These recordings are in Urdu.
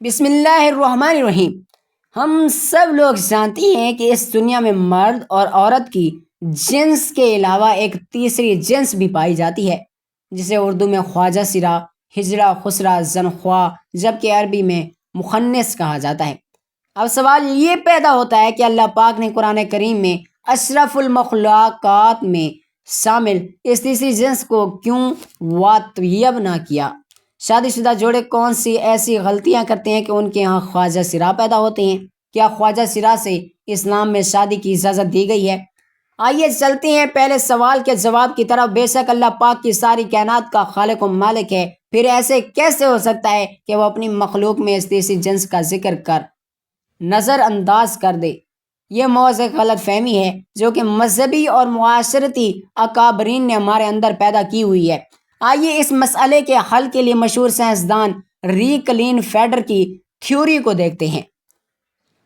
بسم اللہ الرحمن الرحیم۔ ہم سب لوگ جانتے ہیں کہ اس دنیا میں مرد اور عورت کی جنس کے علاوہ ایک تیسری جنس بھی پائی جاتی ہے، جسے اردو میں خواجہ سرا، ہجڑا، خسرا، زنخواہ، جبکہ عربی میں مخنث کہا جاتا ہے۔ اب سوال یہ پیدا ہوتا ہے کہ اللہ پاک نے قرآن کریم میں اشرف المخلوقات میں شامل اس تیسری جنس کو کیوں واطیب نہ کیا؟ شادی شدہ جوڑے کون سی ایسی غلطیاں کرتے ہیں کہ ان کے ہاں خواجہ سرا پیدا ہوتے ہیں؟ کیا خواجہ سرا سے اسلام میں شادی کی اجازت دی گئی ہے؟ آئیے چلتے ہیں پہلے سوال کے جواب کی طرف۔ بے شک اللہ پاک کی ساری کائنات کا خالق و مالک ہے، پھر ایسے کیسے ہو سکتا ہے کہ وہ اپنی مخلوق میں اس تیسری جنس کا ذکر کر نظر انداز کر دے؟ یہ محض ایک غلط فہمی ہے جو کہ مذہبی اور معاشرتی اکابرین نے ہمارے اندر پیدا کی ہوئی ہے۔ آئیے اس مسئلے کے حل کے لیے مشہور سائنسدان ری کلین فیڈر کی تھیوری کو دیکھتے ہیں۔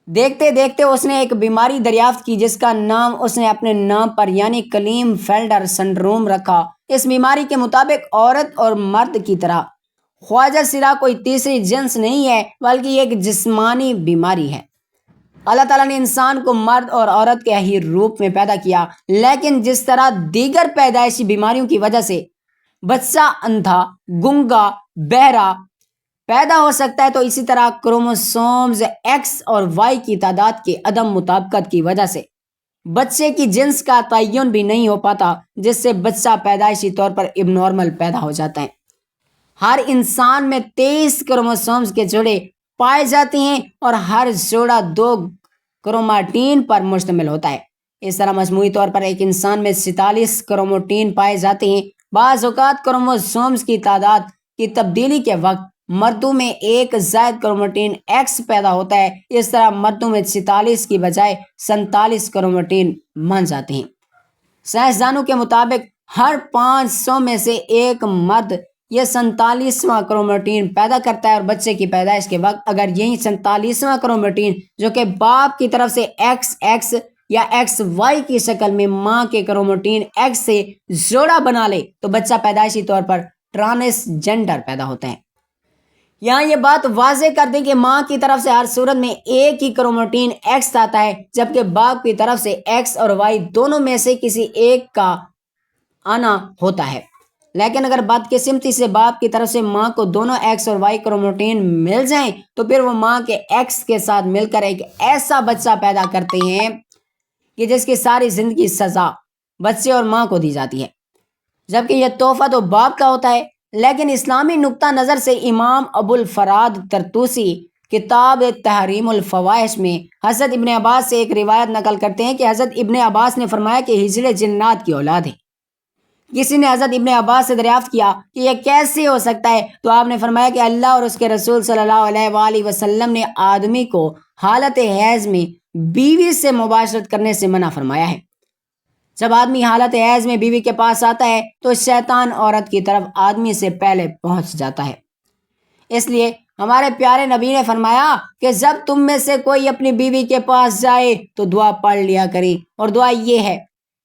دیکھتے دیکھتے اس نے ایک بیماری دریافت کی جس کا نام اس نے اپنے نام پر یعنی کلین فیلڈر سنڈروم رکھا۔ اس بیماری کے مطابق عورت اور مرد کی طرح خواجہ سرا کوئی تیسری جنس نہیں ہے، بلکہ یہ ایک جسمانی بیماری ہے۔ اللہ تعالیٰ نے انسان کو مرد اور عورت کے ہی روپ میں پیدا کیا، لیکن جس طرح دیگر پیدائشی بیماریوں کی وجہ سے بچہ اندھا، گنگا، بہرا پیدا ہو سکتا ہے، تو اسی طرح کروموسومز ایکس اور وائی کی تعداد کے عدم مطابقت کی وجہ سے بچے کی جنس کا تعین بھی نہیں ہو پاتا، جس سے بچہ پیدائشی طور پر اب نارمل پیدا ہو جاتا ہے۔ ہر انسان میں 23 کروموسومز کے جوڑے پائے جاتے ہیں اور ہر جوڑا 2 کروماٹین پر مشتمل ہوتا ہے۔ اس طرح مجموعی طور پر ایک انسان میں 47 کروموٹین پائے جاتے ہیں۔ بعض اوقات کروموسومز کی تعداد کی تبدیلی کے وقت مردوں میں ایک زائد کروموٹین ایکس پیدا ہوتا ہے۔ اس طرح مردوں میں 46 کی بجائے 47 کروموٹین بن جاتے ہیں۔ سائنسدانوں کے مطابق ہر 500 میں سے ایک مرد یہ 47واں کروموٹین پیدا کرتا ہے، اور بچے کی پیدائش کے وقت اگر یہی 47واں کروموٹین جو کہ باپ کی طرف سے ایکس ایکس یا ایکس وائی کی شکل میں ماں کے کروموٹین ایکس سے جوڑا بنا لے تو بچہ پیدائشی طور پر ٹرانس جینڈر پیدا ہوتا ہے۔ یہاں یہ بات واضح کر دیں کہ ماں کی طرف سے ہر صورت میں ایک ہی کروموٹین ایکس آتا ہے، جبکہ باپ کی طرف سے ایکس اور وائی دونوں میں سے کسی ایک کا آنا ہوتا ہے۔ لیکن اگر بدقسمتی سے باپ کی طرف سے ماں کو دونوں ایکس اور وائی کروموٹین مل جائیں تو پھر وہ ماں کے ایکس کے ساتھ مل کر ایک ایسا بچہ پیدا کرتے ہیں کہ جس کی ساری زندگی سزا بچے اور ماں کو دی جاتی ہے، جبکہ یہ تحفہ تو باپ کا ہوتا ہے۔ لیکن اسلامی نقطہ نظر سے امام ابو الفراد طرطوسی کتاب تحریم الفواحش میں حضرت ابن عباس سے ایک روایت نقل کرتے ہیں کہ حضرت ابن عباس نے فرمایا کہ ہجڑے جنات کی اولاد ہیں۔ کسی نے حضرت ابن عباس سے دریافت کیا کہ یہ کیسے ہو سکتا ہے، تو آپ نے فرمایا کہ اللہ اور اس کے رسول صلی اللہ علیہ وآلہ وسلم نے آدمی کو حالت حیض میں بیوی سے مباشرت کرنے سے منع فرمایا ہے۔ جب آدمی حالت حیض میں بیوی کے پاس آتا ہے تو شیطان عورت کی طرف آدمی سے پہلے پہنچ جاتا ہے۔ اس لیے ہمارے پیارے نبی نے فرمایا کہ جب تم میں سے کوئی اپنی بیوی کے پاس جائے تو دعا پڑھ لیا کرے، اور دعا یہ ہے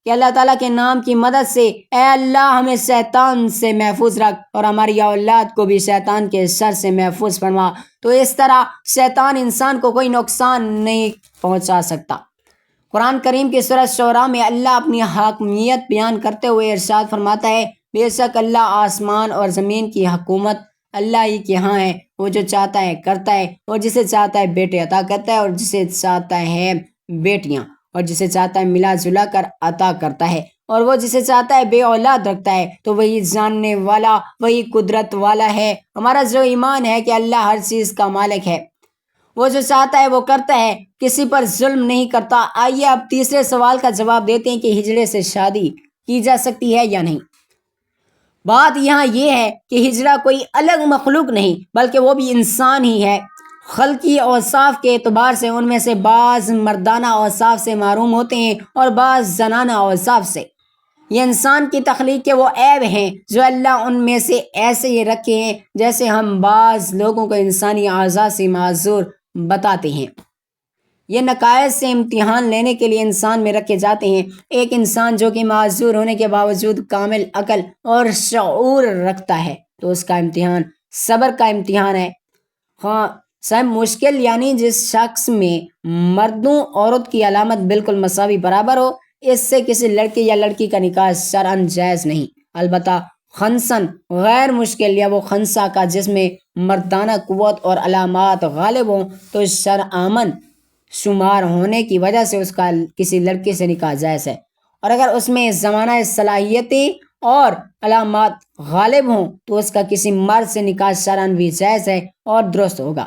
کہ اللہ تعالیٰ کے نام کی مدد سے اے اللہ ہمیں شیطان سے محفوظ رکھ اور ہماری اولاد کو بھی شیطان کے شر سے محفوظ فرما۔ تو اس طرح شیطان انسان کو کوئی نقصان نہیں پہنچا سکتا۔ قرآن کریم کی سورہ شعراء میں اللہ اپنی حاکمیت بیان کرتے ہوئے ارشاد فرماتا ہے، بے شک اللہ آسمان اور زمین کی حکومت اللہ ہی کے ہاں ہے، وہ جو چاہتا ہے کرتا ہے، اور جسے چاہتا ہے بیٹے عطا کرتا ہے اور جسے چاہتا ہے بیٹیاں، اور جسے چاہتا ہے ملا جلا کر عطا کرتا ہے، اور وہ جسے چاہتا ہے بے اولاد رکھتا ہے، تو وہی جاننے والا، وہی قدرت والا ہے۔ ہمارا جو ایمان ہے کہ اللہ ہر چیز کا مالک ہے، وہ جو چاہتا ہے وہ کرتا ہے، کسی پر ظلم نہیں کرتا۔ آئیے اب تیسرے سوال کا جواب دیتے ہیں کہ ہجڑے سے شادی کی جا سکتی ہے یا نہیں۔ بات یہاں یہ ہے کہ ہجڑا کوئی الگ مخلوق نہیں بلکہ وہ بھی انسان ہی ہے۔ خلقی اوصاف کے اعتبار سے ان میں سے بعض مردانہ اوصاف سے معروم ہوتے ہیں اور بعض زنانہ اوصاف سے۔ یہ انسان کی تخلیق کے وہ عیب ہیں جو اللہ ان میں سے ایسے ہی رکھے ہیں، جیسے ہم بعض لوگوں کو انسانی اعضاء سے معذور بتاتے ہیں۔ یہ نقائص سے امتحان لینے کے لیے انسان میں رکھے جاتے ہیں۔ ایک انسان جو کہ معذور ہونے کے باوجود کامل عقل اور شعور رکھتا ہے تو اس کا امتحان صبر کا امتحان ہے۔ ہاں صاحب مشکل یعنی جس شخص میں مردوں عورت کی علامت بالکل مساوی برابر ہو، اس سے کسی لڑکے یا لڑکی کا نکاح شرعاً جائز نہیں۔ البتہ خنثی غیر مشکل یا وہ خنثی کا جس میں مردانہ قوت اور علامات غالب ہوں تو شرعاً شمار ہونے کی وجہ سے اس کا کسی لڑکے سے نکاح جائز ہے، اور اگر اس میں زمانہ صلاحیتیں اور علامات غالب ہوں تو اس کا کسی مرد سے نکاح شرعاً بھی جائز ہے اور درست ہوگا۔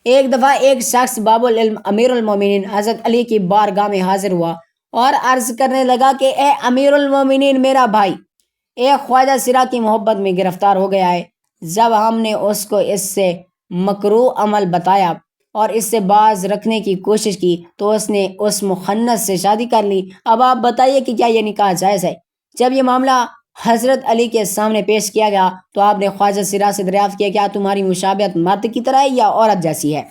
ایک دفعہ ایک شخص باب العلم امیر المومنین حضرت علی کی بارگاہ میں حاضر ہوا اور عرض کرنے لگا کہ اے امیر المومنین، میرا بھائی ایک خواجہ سرا کی محبت میں گرفتار ہو گیا ہے۔ جب ہم نے اس کو اس سے مکروہ عمل بتایا اور اس سے باز رکھنے کی کوشش کی تو اس نے اس مخنث سے شادی کر لی۔ اب آپ بتائیے کہ کیا یہ نکاح جائز ہے؟ جب یہ معاملہ حضرت علی کے سامنے پیش کیا گیا تو آپ نے خواجہ سرا سے دریافت کیا کیا تمہاری مشابہت مرد کی طرح ہے یا عورت جیسی ہے؟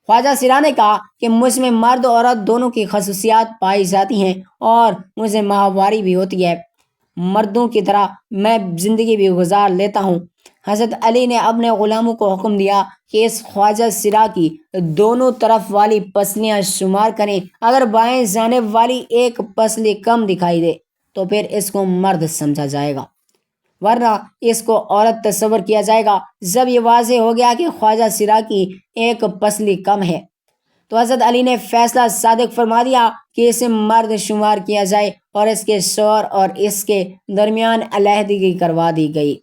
خواجہ سرا نے کہا کہ مجھ میں مرد اور عورت دونوں کی خصوصیات پائی جاتی ہیں اور مجھے ماہواری بھی ہوتی ہے، مردوں کی طرح میں زندگی بھی گزار لیتا ہوں۔ حضرت علی نے اپنے غلاموں کو حکم دیا کہ اس خواجہ سرا کی دونوں طرف والی پسلیاں شمار کریں، اگر بائیں جانب والی ایک پسلی کم دکھائی دے تو پھر اس کو مرد سمجھا جائے گا، ورنہ اس کو عورت تصور کیا جائے گا۔ جب یہ واضح ہو گیا کہ خواجہ سرا کی ایک پسلی کم ہے تو حضرت علی نے فیصلہ صادق فرما دیا کہ اسے مرد شمار کیا جائے اور اس کے شوہر اور اس کے درمیان علیحدگی کروا دی گئی۔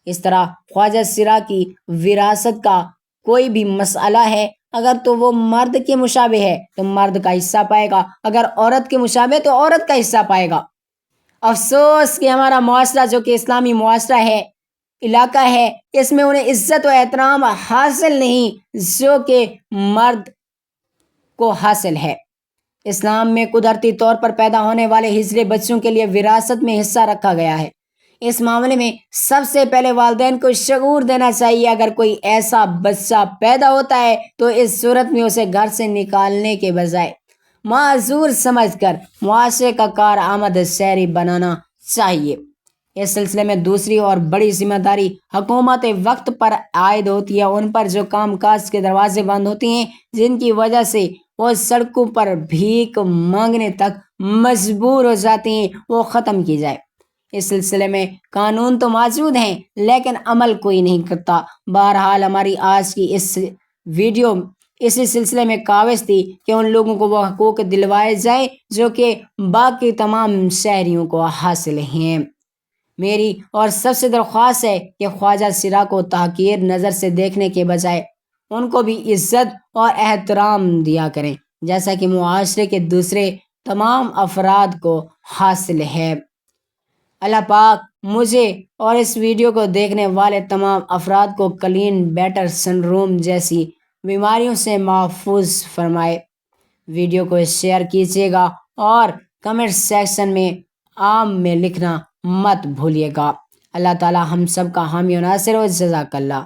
اس طرح خواجہ سرا کی وراثت کا کوئی بھی مسئلہ ہے، اگر تو وہ مرد کے مشابہ ہے تو مرد کا حصہ پائے گا، اگر عورت کے مشابہ تو عورت کا حصہ پائے گا۔ افسوس کہ ہمارا معاشرہ جو کہ اسلامی معاشرہ ہے، علاقہ ہے، اس میں انہیں عزت و احترام حاصل نہیں جو کہ مرد کو حاصل ہے۔ اسلام میں قدرتی طور پر پیدا ہونے والے ہجرے بچوں کے لیے وراثت میں حصہ رکھا گیا ہے۔ اس معاملے میں سب سے پہلے والدین کو شعور دینا چاہیے، اگر کوئی ایسا بچہ پیدا ہوتا ہے تو اس صورت میں اسے گھر سے نکالنے کے بجائے معذور سمجھ کر معاشرے کا کارآمد شہری بنانا چاہیے۔ اس سلسلے میں دوسری اور بڑی ذمہ داری حکومت وقت پر عائد ہوتی ہے، ان پر جو کام کاج کے دروازے بند ہوتے ہیں جن کی وجہ سے وہ سڑکوں پر بھیک مانگنے تک مجبور ہو جاتے ہیں، وہ ختم کی جائے۔ اس سلسلے میں قانون تو موجود ہیں لیکن عمل کوئی نہیں کرتا۔ بہرحال ہماری آج کی اس ویڈیو اسی سلسلے میں کاوش تھی کہ ان لوگوں کو وہ حقوق دلوائے جائیں جو کہ باقی تمام شہریوں کو حاصل ہیں۔ میری اور سب سے درخواست ہے کہ خواجہ سرا کو تحقیر نظر سے دیکھنے کے بجائے ان کو بھی عزت اور احترام دیا کریں جیسا کہ معاشرے کے دوسرے تمام افراد کو حاصل ہے۔ اللہ پاک مجھے اور اس ویڈیو کو دیکھنے والے تمام افراد کو کلین بیٹر سنڈروم جیسی بیماریوں سے محفوظ فرمائے۔ ویڈیو کو شیئر کیجیے گا اور کمنٹ سیکشن میں عام میں لکھنا مت بھولیے گا۔ اللہ تعالی ہم سب کا حامی و ناصر ہو۔ جزاک اللہ۔